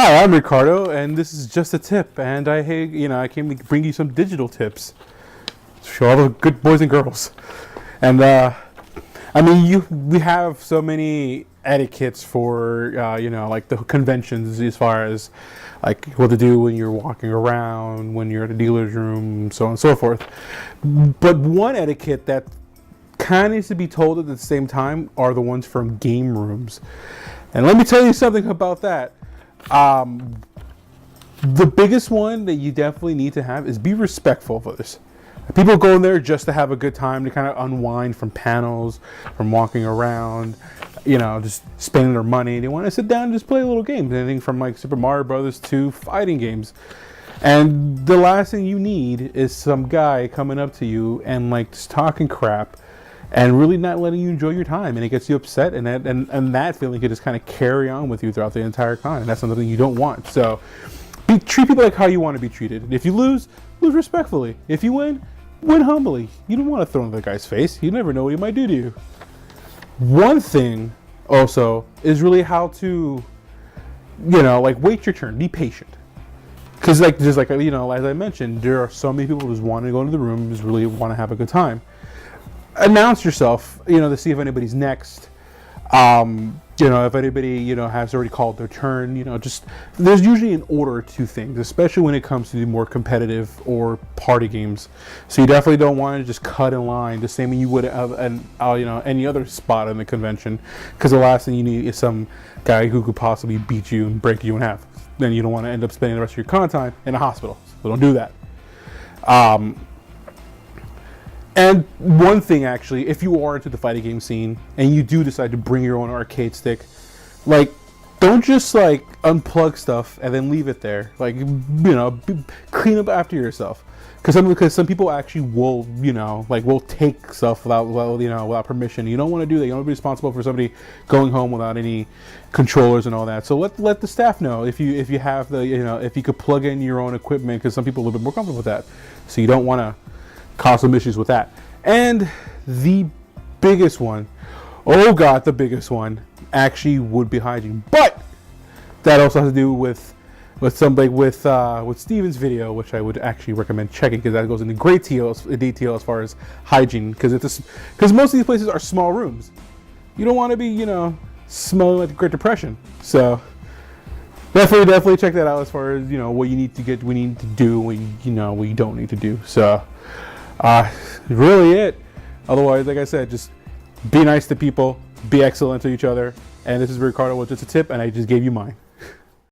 Hi, I'm Ricardo, and this is just a tip. And I came to bring you some digital tips to show all the good boys and girls. And we have so many etiquettes for like the conventions, as far as like what to do when you're walking around, when you're at a dealer's room, so on and so forth. But one etiquette that kind of needs to be told at the same time are the ones from game rooms. And let me tell you something about that. The biggest one that you definitely need to have is be respectful of others. People go in there just to have a good time, to kind of unwind from panels, from walking around, just spending their money. They want to sit down and just play little games, anything from like Super Mario Brothers to fighting games. And the last thing you need is some guy coming up to you and like just talking crap and really not letting you enjoy your time, and it gets you upset, and that feeling could just kind of carry on with you throughout the entire con, and that's something you don't want. So treat people like how you want to be treated. If you lose respectfully. If you win humbly. You don't want to throw in the guy's face. You never know what he might do to you. One thing also is really how to wait your turn. Be patient. Because as I mentioned, there are so many people who just want to go into the room, just really want to have a good time. Announce yourself, to see if anybody's next. If anybody, has already called their turn, there's usually an order to things, especially when it comes to the more competitive or party games. So you definitely don't want to just cut in line the same way you would have any other spot in the convention, because the last thing you need is some guy who could possibly beat you and break you in half. Then you don't want to end up spending the rest of your con time in a hospital. So don't do that. And one thing, actually, if you are into the fighting game scene and you do decide to bring your own arcade stick, don't just unplug stuff and then leave it there. Clean up after yourself, because some people actually will will take stuff without permission. You don't want to do that. You don't want to be responsible for somebody going home without any controllers and all that. So let the staff know if you have if you could plug in your own equipment, because some people are a little bit more comfortable with that. So you don't want to cause some issues with that. And the biggest one, the biggest one actually would be hygiene. But that also has to do with Steven's video, which I would actually recommend checking, because that goes into great detail as far as hygiene, because most of these places are small rooms. You don't want to be smelling like the Great Depression. So definitely check that out as far as what you need to get, we need to do, what you don't need to do. So really it. Otherwise, like I said, just be nice to people, be excellent to each other. And this is Ricardo with just a tip, and I just gave you mine.